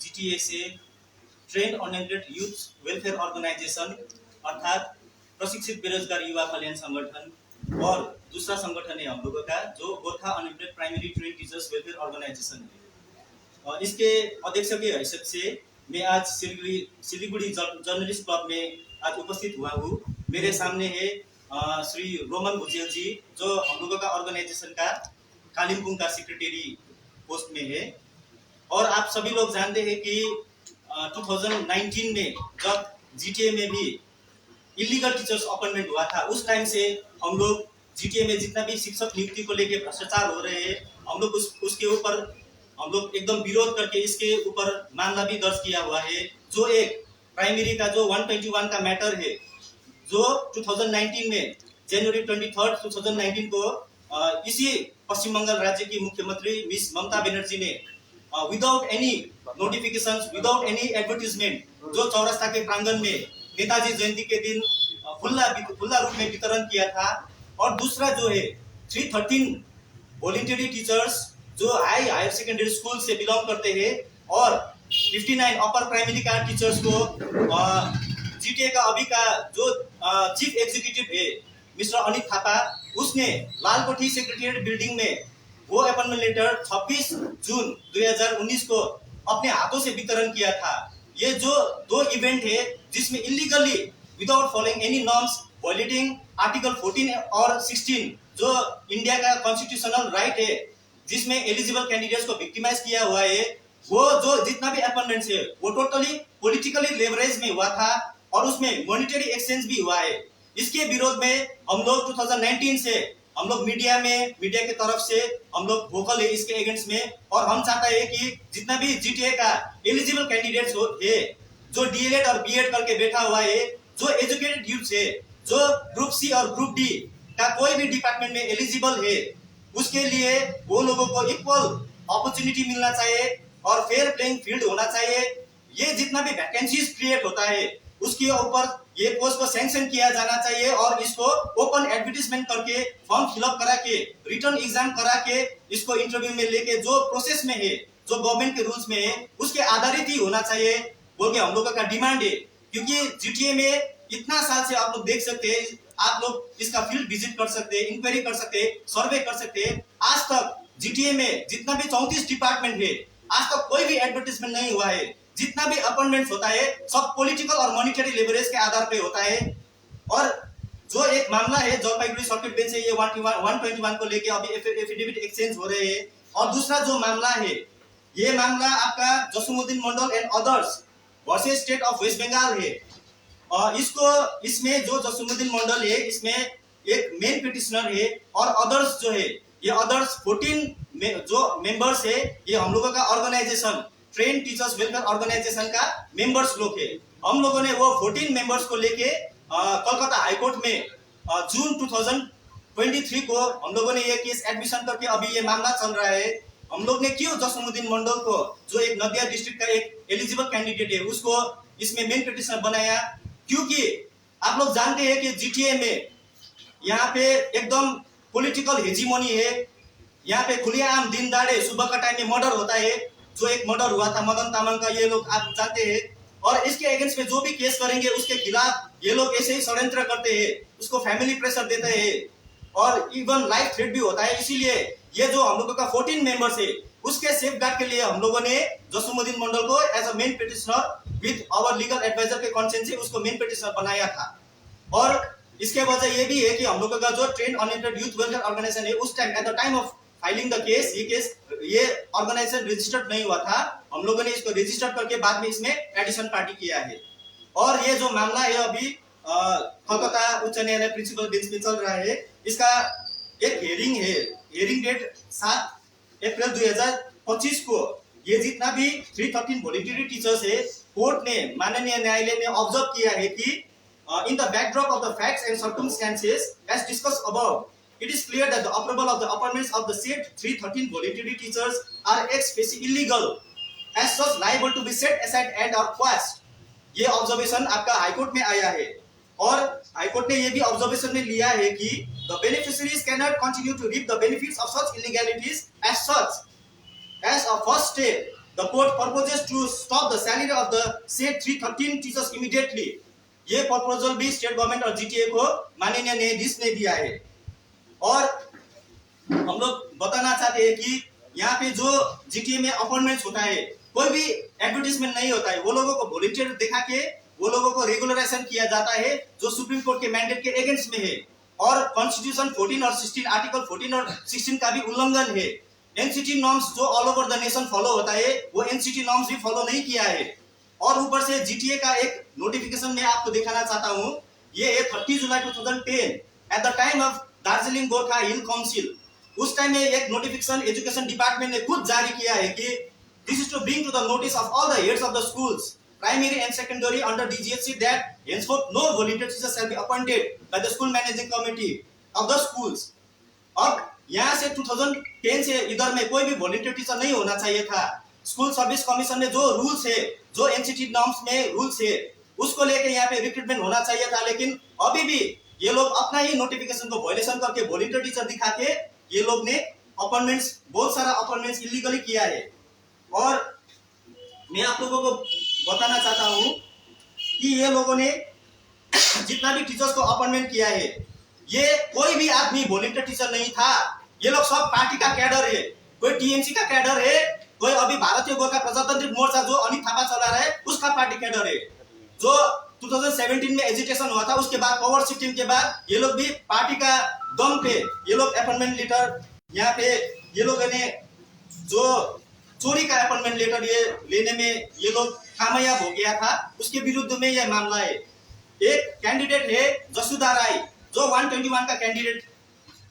GTA से trained unemployed youth welfare organisation अर्थात प्रशिक्षित बेरोजगार युवा कल्याण संगठन और दूसरा संगठन है हम लोगों का जो Gorkha unemployed primary train teachers welfare organisation है। इसके अध्यक्ष की हैसियत से मैं आज सिलीगुड़ी जर्नलिस्ट क्लब में आज उपस्थित हुआ हूँ। मेरे सामने है श्री रोमन भुजेल जी जो हम लोगों का ऑर्गेनाइजेशन का कालिम्पोंग का सेक्रेटरी पोस्ट में है। और आप सभी लोग जानते हैं कि 2019 में जब जीटीए में भी इलीगल टीचर्स अपॉइंटमेंट हुआ था, उस टाइम से हम लोग जीटीए में जितना भी शिक्षक नियुक्ति को लेकर भ्रष्टाचार हो रहे हैं, हम लोग उसके ऊपर हम लोग एकदम विरोध करके इसके ऊपर मामला भी दर्ज किया हुआ है। जो एक प्राइमरी का जो 121 का मैटर है जो 2019 में जनवरी 23 2019 को इसी पश्चिम बंगाल राज्य की मुख्यमंत्री मिस ममता बनर्जी ने without any notifications, without any advertisement जो चौरस्ता के प्रांगण में नेताजी जयंती के दिन खुला रूप में वितरण किया था। और दूसरा जो है 313 वॉलंटरी टीचर्स जो हायर सेकेंडरी स्कूल से बिलोंग करते हैं और 59 अपर प्राइमरी का टीचर्स को जीटीए का अभी का जो चीफ एग्जीक्यूटिव है मिस्टर अनित थापा, उसने लालकोठी सेक्रेटरीट बिल्डिंग में वो अपॉइंटमेंट लेटर 26 जून 2019 को अपने हाथों से वितरण किया था। ये जो दो इवेंट है जिसमें illegally without following any norms violating article 14 और 16 जो इंडिया का कॉन्स्टिट्यूशनल राइट है जिसमें एलिजिबल कैंडिडेट्स को विक्टिमाइज किया हुआ है, वो जो जितना भी अपॉइंटमेंट्स है वो टोटली पॉलिटिकली लेवरेज में हुआ था और उसमें मॉनिटरी एक्सचेंज भी हुआ है। इसके विरोध में हम लोग 2019 से हम लोग मीडिया की तरफ से हम लोग वोकल है इसके अगेंस्ट में। और हम चाहते हैं कि जितना भी जीटीए का एलिजिबल कैंडिडेट्स है जो डीएलएड और बीएड करके बैठा हुआ है, जो एजुकेटेड यूथ है, जो ग्रुप सी और ग्रुप डी का कोई भी डिपार्टमेंट में एलिजिबल है, उसके लिए वो लोगों को इक्वल अपॉर्चुनिटी मिलना चाहिए और फेयर प्लेइंग फील्ड होना चाहिए। ये जितना भी वैकेंसीज क्रिएट होता है उसके ऊपर ये पोस्ट को सैंक्शन किया जाना चाहिए और इसको ओपन एडवर्टाइजमेंट करके फॉर्म फिलअप करा के रिटर्न एग्जाम करा के इसको इंटरव्यू में लेके जो प्रोसेस में है जो गवर्नमेंट के रूल्स में है उसके आधारित ही होना चाहिए बोल के हम लोगों का डिमांड है। क्योंकि जीटीए में इतना साल से आप लोग देख सकते हैं, आप लोग इसका फील्ड विजिट कर सकते हैं, इंक्वायरी कर सकते हैं, सर्वे कर सकते हैं। आज तक जीटीए में जितना भी 34 डिपार्टमेंट है आज तक कोई भी एडवर्टाइजमेंट नहीं हुआ है। जितना भी अपॉइंटमेंट होता है सब पॉलिटिकल और मॉनिटरी लेवरेज के आधार पे होता है। और जो एक मामला है जलपाईगुड़ी सर्किट बेंच से ये 121 को लेके अभी एफिडेविट एक्सचेंज हो रहे हैं। और दूसरा जो मामला है ये मामला आपका Jasumuddin Mandal and others versus state of West Bengal है। और इसमें जो जसूमुद्दीन मंडल है इसमें एक मेन पिटिशनर है और अदर्स जो है ये अदर्स 14 जो मेंबर्स है ये हम लोगों का organisation train teachers welfare organisation का मेंबर्स लोग है। हम लोगों ने वो 14 मेंबर्स को लेके कोलकाता हाईकोर्ट में जून 2023 को हम लोगों ने ये केस एडमिशन करके अभी ये मामला चल रहा है। हम लोग ने क्यों जसूमुद्दीन मंडल को जो एक नदिया डिस्ट्रिक्ट का एक एलिजिबल कैंडिडेट है उसको इसमें मेन पिटिशनर बनाया, क्योंकि आप लोग जानते हैं कि जीटीए में यहाँ पे एकदम पॉलिटिकल हेजीमोनी है। यहाँ पे खुलेआम दिन दहाड़े सुबह का टाइम में मर्डर होता है। जो एक मर्डर हुआ था मदन तामंग का ये लोग आप जानते हैं। और इसके अगेंस्ट में जो भी केस करेंगे उसके खिलाफ ये लोग ऐसे ही षड्यंत्र करते हैं, उसको फैमिली प्रेशर देते हैं और इवन लाइफ थ्रेट भी होता है। इसीलिए ये जो हम लोगों का 14 मेंबर्स है उसके सेफ गार्ड के लिए हम लोगों ने जसूमुद्दीन मंडल को as a main petitioner with our legal adviser के कंसेंट से उसको मेन पिटिशनर बनाया था। और इसके वजह ये भी है कि हम लोगों का जो train unemployed youth welfare organisation है उस time at the time of filing the case ये ऑर्गेनाइजेशन रजिस्टर्ड नहीं हुआ था। हम लोगों ने इसको रजिस्टर करके बाद में इसमें एडिशन पार्टी किया है। और ये जो मामला है अभी कोलकाता उच्च न्यायालय प्रिंसिपल बेंच में चल रहा है। इसका एक हियरिंग है, हियरिंग डेट 7 अप्रैल 2025 को। ये जितना भी 313 वॉलंटरी टीचर्स है कोर्ट ने माननीय न्यायालय ने ऑब्जर्व किया है कि in the backdrop of the facts and circumstances as discussed above, it is clear that the approval of the appointments of the said 313 voluntary teachers are ex facie illegal, as such liable to be set aside and or quashed. ये observation आपका high court में आया है और high court ने ये भी observation में लिया है कि the beneficiaries cannot continue to reap the benefits of such illegalities as such. As a first step, The court proposes to stop the salary of the said 313 teachers immediately. ये proposal भी state government और GTA को माननीय न्यायाधीश ने दिया है। और हम लोग बताना चाहते हैं कि यहाँ पे जो जीटीए में अपॉइंटमेंट होता है, कोई भी एडवर्टीजमेंट नहीं होता है, वो लोगों को वॉलंटियर दिखा के वो लोगों को रेगुलराइजेशन किया जाता है, जो सुप्रीम कोर्ट के मैंडेट के अगेंस्ट में है और कॉन्स्टिट्यूशन 14 और 16 आर्टिकल 14 और 16 का भी उल्लंघन है। एनसीटी नॉर्म्स जो all over the nation follow होता है, वो एनसीटी नॉर्म्स भी फॉलो नहीं किया है। और ऊपर से जीटीए का एक नोटिफिकेशन मैं आपको दिखाना चाहता हूँ, ये 30 जुलाई 2010 eight the time of Darjeeling Gorkha hill council, उस टाइम में एक नोटिफिकेशन एजुकेशन डिपार्टमेंट ने खुद जारी किया है कि this is to bring to the notice of all the heads of the schools primary and secondary under DGHC that henceforth no volunteer teachers shall be appointed by the school managing committee of the schools। अब यहाँ से 2010 से इधर में कोई भी volunteer teacher नहीं होना चाहिए था। स्कूल सर्विस कमीशन में जो रूल्स है, जो एनसीटी नॉर्म्स में रूल्स है, उसको लेके यहाँ पे रिक्रूटमेंट होना चाहिए था। लेकिन अभी भी ये लोग अपना ही नोटिफिकेशन को वायलेशन करके वॉलंटियर टीचर दिखा के ये लोग ने अपॉइंटमेंट्स, बहुत सारा अपॉइंटमेंट्स इलीगली किया है। और मैं आप लोगों को बताना चाहता हूँ कि ये लोगों ने जितना भी टीचर्स को अपॉइंटमेंट किया है, ये कोई भी आदमी वॉलंटियर टीचर नहीं था। ये लोग सब पार्टी का कैडर है, कोई टीएमसी का कैडर है, कोई अभी भारतीय गोरखा प्रजातांत्रिक मोर्चा जो अनित थापा चला रहा है उसका पार्टी कैडर है। जो 2017 में एजिटेशन हुआ था, उसके बाद पावर शिफ्टिंग के बाद ये लोग भी पार्टी का दम पे ये लोग अपॉइंटमेंट लेटर यहाँ पे ये लोगों ने जो चोरी का अपॉइंटमेंट लेटर ये लेने में ये लोग कामयाब हो गया था, उसके विरुद्ध में यह मामला है। एक कैंडिडेट है जसुदा राय, जो 121 का कैंडिडेट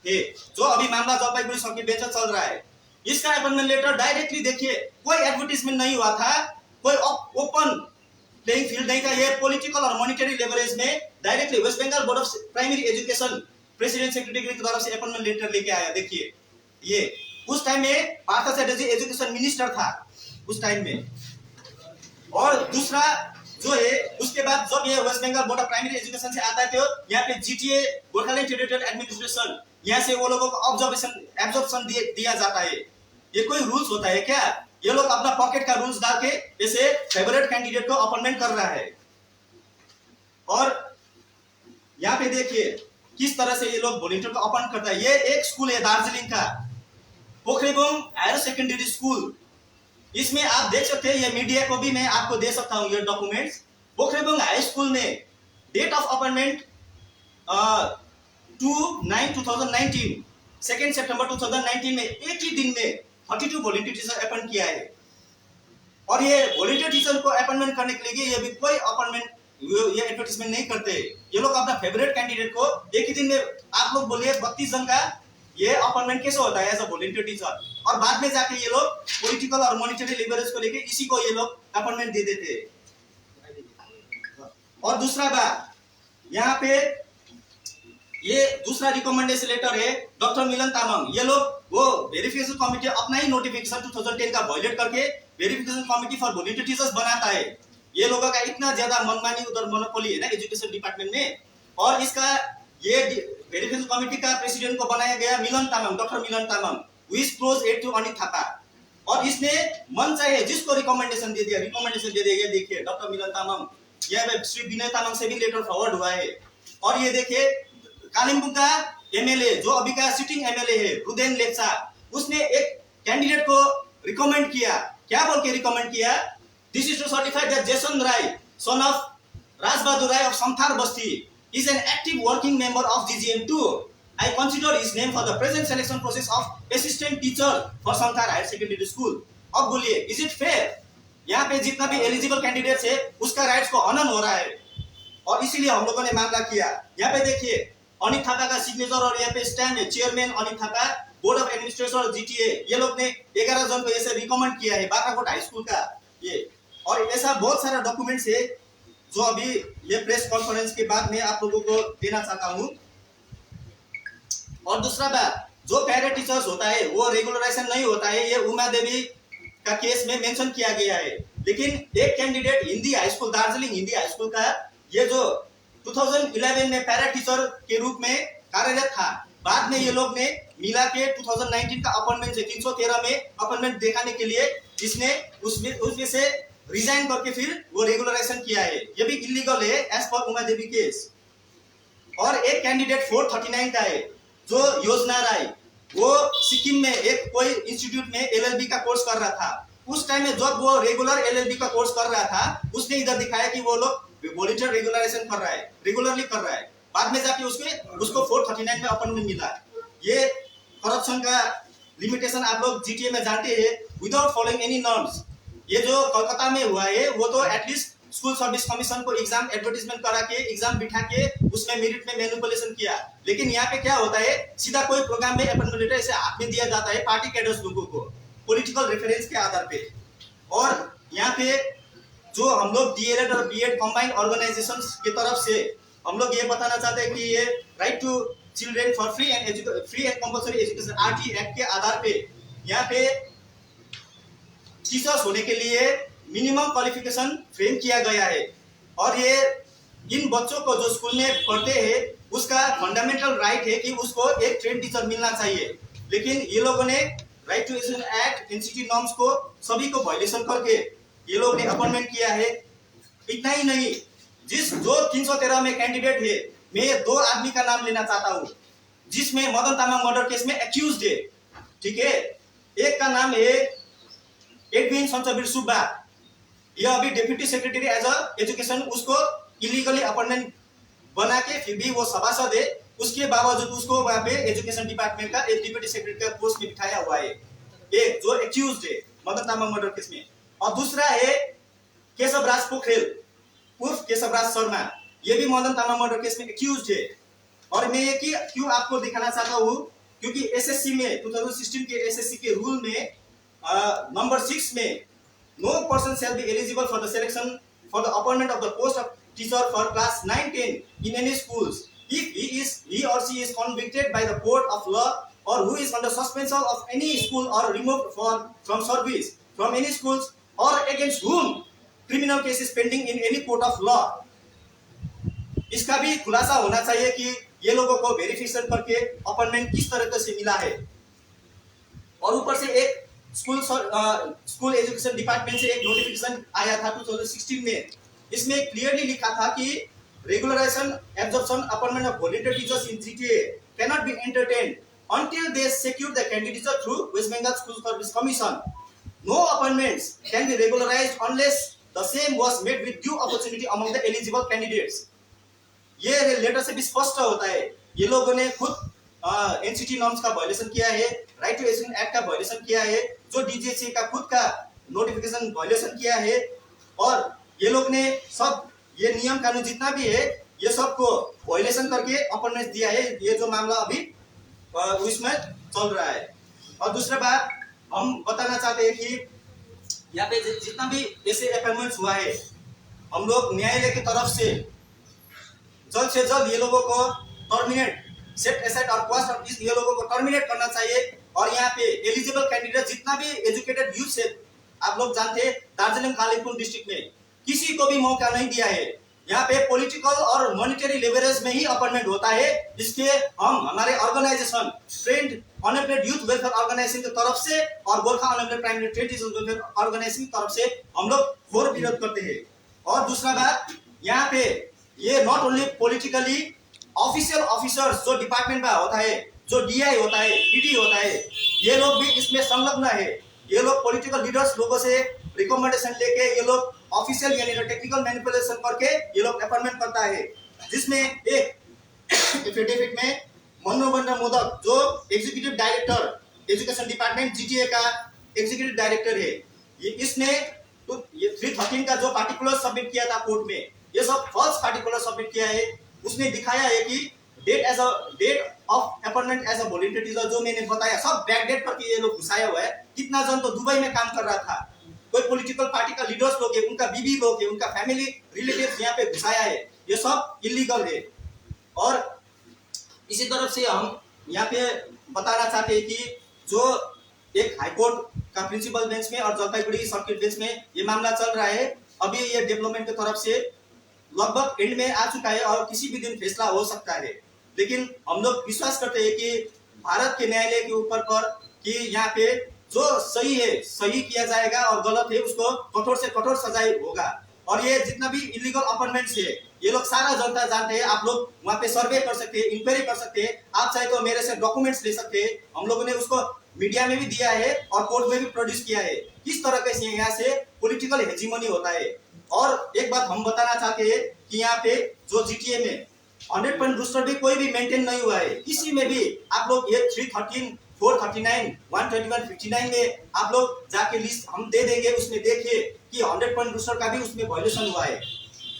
है, जो अभी मामला जलपाईगुड़ी सर्किट बेंच चल रहा है। इसका अपॉइंटमेंट लेटर डायरेक्टली देखिए, कोई एडवर्टीजमेंट नहीं हुआ था, कोई ओपन प्लेइंग फील्ड नहीं था। ये पॉलिटिकल और मॉनिटरी लेवरेज में directly West Bengal board of primary education president secretary की तरफ से अपॉइंटमेंट लेटर लेके आया। देखिए ये उस टाइम में पार्थ चैटर्जी एजुकेशन मिनिस्टर था उस टाइम में। और दूसरा जो है, उसके बाद जब ये West Bengal board of primary education से आता है तो यहाँ पे जीटीए गोरखालैंड टेरिटोरियल एडमिनिस्ट्रेशन, यहाँ से वो लोगों को ऑब्जर्वेशन दिया जाता है। ये कोई रूल्स होता है क्या? ये लोग अपना पॉकेट का रूल्स डाल के जैसे फेवरेट कैंडिडेट को अपॉइंटमेंट कर रहा है। और यहाँ पे देखिए किस तरह से ये लोग वॉलंटियर को अपॉइंट करता है। ये एक स्कूल है दार्जिलिंग का, पोखरेबुङ हायर सेकेंडरी स्कूल। इसमें आप देख सकते हैं, ये मीडिया को भी मैं आपको दे सकता हूँ ये डॉक्यूमेंट्स। पोखरेबुङ हाई स्कूल में डेट ऑफ अपॉइंटमेंट 2/9/2019, 2 सितंबर 2019 में एक ही दिन में 32 वॉलंटियर टीचर अपॉइंट किया है। और ये वॉलंटियर टीचर को अपॉइंटमेंट करने के लिए ये भी कोई अपॉइंटमेंट ये एडवर्टाइजमेंट नहीं करते। ये लोग अपना फेवरेट कैंडिडेट को एक ही दिन में, आप लोग बोलिए 32 जन का ये अपॉइंटमेंट कैसे होता है एज अ वॉलंटियर टीचर? और बाद में जाके ये लोग पॉलिटिकल और मॉनिटरी लेवरेज को लेके इसी को ये लोग अपॉइंटमेंट दे देते हैं। और दूसरा बात, यहाँ पे ये दूसरा रिकमेंडेशन लेटर है डॉक्टर मिलन तामाङ। ये लोग वो वेरिफिकेशन कमिटी अपना ही नोटिफिकेशन 2010 का वायलेट करके verification committee for volunteer teachers बनाता है। ये लोगों का इतना ज्यादा मनमानी उधर मोनोपोली है ना एजुकेशन डिपार्टमेंट में। और इसका ये वेरिफिकेशन कमिटी का प्रेसिडेंट को बनाया गया Milan Tamang, doctor Milan Tamang, who is close aide to Anit Thapa. और इसने मन चाहे जिसको रिकमेंडेशन दे दिया। ये देखिए डॉक्टर मिलन तामाङ, यह श्री विनय तामाङ से भी लेटर फॉरवर्ड हुआ है। और ये देखिए कालिम्पोङ का एमएलए जो अभी का सिटिंग एमएलए है रुदेन लेप्चा, उसने एक कैंडिडेट को रिकमेंड किया। क्या बोल के रिकमेंड किया? This is to certify that Jason Rai, son of Rajbahadur Rai of Samthar Basti, is an active working member of GGM2. I consider his name for the present selection process of assistant teacher for Samthar Higher Secondary School. अब बोलिए, is it fair? यहाँ पे जितना भी eligible candidates है उसका rights को हनन हो रहा है। और इसीलिए हम लोगों ने मामला किया। यहाँ पे देखिए अनित थापा का सिग्नेचर और यहाँ पे स्टैम्प है, chairman Anit Thapa, board of administration GTA. ये लोग ने 11 जन को ऐसे रिकमेंड किया है बाकाकोट हाई स्कूल का ये। और ऐसा बहुत सारा डॉक्यूमेंट्स है जो अभी ये प्रेस कॉन्फ्रेंस के बाद मैं आप लोगों को देना चाहता हूं। और दूसरा बात, जो पैरा टीचर्स होता है वो रेगुलराइजेशन नहीं होता है, ये उमा देवी का केस में मेंशन किया गया है। लेकिन एक candidate Hindi high school, Darjeeling Hindi high school का, ये जो 2011 में पैरा टीचर के रूप में कार्यरत था, बाद में ये लोग ने मिला के 2019 का अपॉइंटमेंट से 313 में अपॉइंटमेंट दिखाने के लिए इसने उसमें से रिजाइन करके फिर वो रेगुलराइजेशन किया है, ये भी इलीगल है as per Uma Devi case. और एक कैंडिडेट 439 का है जो योजना राय, वो सिक्किम में एक कोई इंस्टीट्यूट में एलएलबी का कोर्स कर रहा था। उस टाइम में जब वो रेगुलर एलएलबी का कोर्स कर रहा था, उसने इधर दिखाया कि वो लोग वॉलंटियर रेगुलराइजेशन कर रहा है, रेगुलरली कर रहा है। बाद में जाके उसको 439 में अपॉइंटमेंट मिला। ये करप्शन का लिमिटेशन आप लोग जीटीए में जानते हैं, विदाउट फॉलोइंग एनी नॉर्म्स। ये जो कोलकाता में हुआ है वो तो एटलीस्ट स्कूल सर्विस कमीशन को एग्जाम एडवर्टाइजमेंट करा के एग्जाम बिठा के उसमें मेरिट में मैनिपुलेशन किया। लेकिन यहाँ पे क्या होता है, सीधा कोई प्रोग्राम में अपॉइंटमेंट लेटर ऐसे हाथ में दिया जाता है पार्टी कैडर्स लोगों को पॉलिटिकल रेफरेंस के आधार पे। और यहाँ पे जो हम लोग डीएलएड और बीएड कंबाइंड ऑर्गेनाइजेशंस की तरफ से हम लोग ये बताना चाहते हैं कि ये right to children for free and compulsory education RT act के आधार पे यहाँ पे टीचर्स होने के लिए मिनिमम क्वालिफिकेशन फ्रेम किया गया है। और ये इन बच्चों को जो स्कूल में पढ़ते हैं उसका फंडामेंटल राइट है कि उसको एक ट्रेन टीचर मिलना चाहिए। लेकिन ये लोगों ने right to education act NCT norms को सभी को वायलेशन करके ये लोग ने अपॉइंटमेंट किया है। इतना ही नहीं, जो 313 में कैंडिडेट है, मैं 2 आदमी का नाम लेना चाहता हूँ जिसमें मदन तामाङ मर्डर केस में एक्यूज्ड है, ठीक है। एक का नाम है एडविन सञ्चबीर सुब्बा, यह अभी deputy secretary as a education उसको इलीगली अपॉइंटमेंट बना के फिर भी वो सभासद है, उसके बावजूद उसको वहाँ पे एजुकेशन डिपार्टमेंट का एक डिप्यूटी सेक्रेटरी का पोस्ट में बिठाया हुआ है, एक जो एक्यूज्ड है मदन तामाङ मर्डर केस में। और दूसरा है केशवराज पोखरेल उर्फ केशवराज शर्मा, ये भी मदन तामाङ मर्डर केस में एक्यूज्ड है। और मैं ये क्यों आपको दिखाना चाहता हूँ, क्योंकि एसएससी में 2016 के एसएससी के रूल में नंबर 6 में no person shall be eligible for the selection for the appointment of the post of teacher for class 9-10 in any schools if he or she is convicted by the court of law or who is under suspension of any school or removed from service from any schools or against whom criminal case is pending in any court of law। इसका भी खुलासा होना चाहिए कि ये लोगों को verification करके अपॉइंटमेंट किस तरह से मिला है। और ऊपर से एक स्कूल एजुकेशन डिपार्टमेंट से एक नोटिफिकेशन आया था 2016 में, इसमें क्लियरली लिखा था कि regularisation absorption appointment of volunteer teachers in GTA can not be entertained until they secure the candidature through West Bengal School Service Commission. No appointments can be regularized unless the same was made with due opportunity among the eligible candidates। ये letter से भी स्पष्ट होता है, ये लोगों ने खुद एनसीटी नॉर्म्स का वायलेशन किया है, राइट टू एजुकेशन एक्ट का वायलेशन किया है, जो डीजीएससी का खुद का नोटिफिकेशन वायलेशन किया है। और ये लोग ने सब ये नियम कानून जितना भी है ये सब को वायलेशन करके अपॉइंटमेंट दिया है। ये जो मामला अभी उसमें चल रहा है। और दूसरा बात हम बताना चाहते हैं कि यहाँ पे जितना भी ऐसे अपॉइंटमेंट्स हुआ है, हम लोग न्यायालय की तरफ से जल्द से जल्द ये लोगों को टर्मिनेट सेट एसेट और कॉस्ट ऑफ ये लोगों को टर्मिनेट करना चाहिए। और यहाँ पे एलिजिबल कैंडिडेट जितना भी एजुकेटेड यूथ है, आप लोग जानते हैं दार्जिलिंग कालिम्पोंग डिस्ट्रिक्ट में किसी को भी मौका नहीं दिया है। यहाँ पे पॉलिटिकल और मॉनेटरी लेवरेज में ही अपॉइंटमेंट होता है। इसके हम हमारे organisation trained unemployed youth welfare organisation की तरफ से और Gorkha unemployed primary trained teachers welfare organisation की तरफ से हम लोग घोर विरोध करते हैं। और दूसरा बात, यहाँ पे ये not only politically official officers जो डिपार्टमेंट में होता है, जो डीआई होता है, पीडी होता है, ये लोग भी इसमें संलग्न है। ये लोग पॉलिटिकल लीडर्स लोगों से रिकमेंडेशन लेके ये लोग ऑफिशियल यानी टेक्निकल मैनिपुलेशन करके ये लोग अपॉइंटमेंट करता है। जिसमें एक एफिडेविट में मनोबंद मोदक जो executive director education department GTA का एग्जीक्यूटिव डायरेक्टर है, ये इसने तो ये 313 का जो पार्टिकुलर सबमिट किया था कोर्ट में, ये सब फॉल्स पार्टिकुलर सबमिट किया है। उसने दिखाया है कि date of appointment as a volunteer teacher जो मैंने बताया सब बैक डेट पर ये लोग घुसाया हुआ है। कितना जन तो दुबई में काम कर रहा था, कोई पॉलिटिकल पार्टी का लीडर्स लोग है, उनका बीवी लोग है, उनका फैमिली रिलेटिव्स यहाँ पे घुसाया है, ये सब इलीगल है। और इसी तरफ से हम यहाँ पे बताना चाहते हैं कि जो एक हाईकोर्ट का प्रिंसिपल बेंच में और जलपाईगुड़ी सर्किट बेंच में ये मामला चल रहा है, अभी ये डेवलपमेंट की तरफ से लगभग एंड में आ चुका है और किसी भी दिन फैसला हो सकता है। लेकिन हम लोग विश्वास करते हैं कि भारत के न्यायालय के ऊपर पर कि यहाँ पे जो सही है सही किया जाएगा और गलत है उसको कठोर से कठोर सजाई होगा। और ये जितना भी इलीगल अपॉइंटमेंट्स है ये लोग सारा जनता जानते हैं। आप लोग वहाँ पे सर्वे कर सकते हैं, इंक्वायरी कर सकते हैं, आप चाहे तो मेरे से डॉक्यूमेंट्स ले सकते हैं। हम लोगों ने उसको मीडिया में भी दिया है और कोर्ट में भी प्रोड्यूस किया है। किस तरह के यहाँ से पॉलिटिकल हेजीमनी होता है। और एक बात हम बताना चाहते हैं कि यहाँ पे जो जीटीए में 100% रूस्टर भी कोई भी मेंटेन नहीं हुआ है। किसी में भी आप लोग ये 313, 439, 121, 59 में आप लोग जाके लिस्ट हम दे देंगे, उसमें देखिए कि 100% रूस्टर का भी उसमें वायलेशन हुआ है।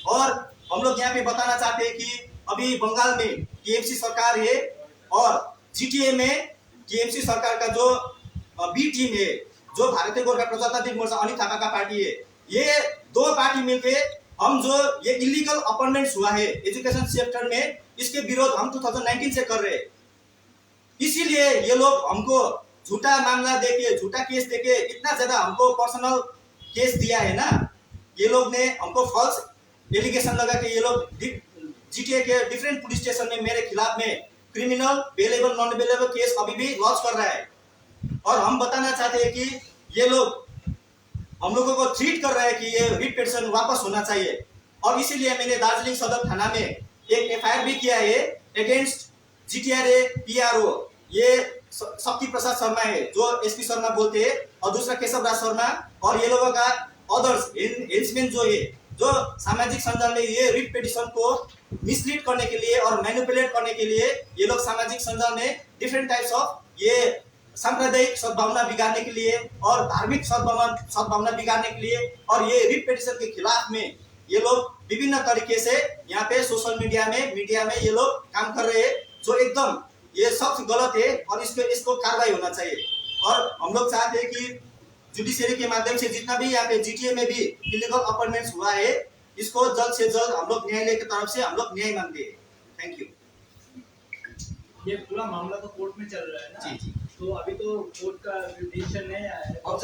और हम लोग यहाँ पे बताना चाहते हैं कि अभी बंगाल में टीएमसी सरकार है और जीटीए में टीएमसी सरकार का जो बी टीम है, जो भारतीय गोरखा प्रजातांत्रिक मोर्चा अनिल थापा का पार्टी है, ये दो पार्टी मिलके हम जो ये इलीगल अपॉइंटमेंट्स हुआ है एजुकेशन सेक्टर में, इसके विरोध हम 2019 से कर रहे हैं। इसीलिए ये लोग हमको झूठा मामला देके, झूठा केस देके, इतना ज्यादा हमको पर्सनल केस दिया है ना। ये लोग ने हमको फॉल्स एलिगेशन लगा के ये लोग जीटीए के डिफरेंट पुलिस स्टेशन में मेरे खिलाफ में criminal bailable non bailable case अभी भी लॉन्च कर रहा है। और हम बताना चाहते हैं कि ये लोग हम लोगों को ट्रीट कर रहा है कि ये रिट पिटीशन वापस होना चाहिए। और इसीलिए मैंने दार्जिलिंग सदर थाना में एक एफआईआर भी किया है अगेंस्ट जीटीआरए पीआरओ। ये शक्ति प्रसाद शर्मा है जो एसपी शर्मा बोलते हैं, और दूसरा केशव राज शर्मा, और ये लोगों का अदर्स हेल्समैन जो है, जो सामाजिक संजाल में ये रिट पिटीशन को मिसलीड करने के लिए और मैनिपुलेट करने के लिए ये लोग सामाजिक संजाल में डिफरेंट टाइप्स ऑफ ये सांप्रदायिक सद्भावना बिगाड़ने के लिए और धार्मिक सद्भावना बिगाड़ने के लिए और ये रिट पिटीशन के खिलाफ में ये लोग विभिन्न तरीके से यहाँ पे सोशल मीडिया में ये लोग काम कर रहे हैं, जो एकदम ये सख्त गलत है और इसको कार्रवाई होना चाहिए। और हम लोग चाहते हैं कि जुडिशियरी के माध्यम से जितना भी यहाँ पे जीटीए में भी इलीगल अपॉइंटमेंट्स हुआ है, इसको जल्द से जल्द हम लोग न्यायालय की तरफ से हम लोग न्याय मांगते हैं। Thank you. ये पूरा मामला तो कोर्ट में चल रहा है ना? जी जी। तो अभी तो कोर्ट का डिसीजन नहीं आया है।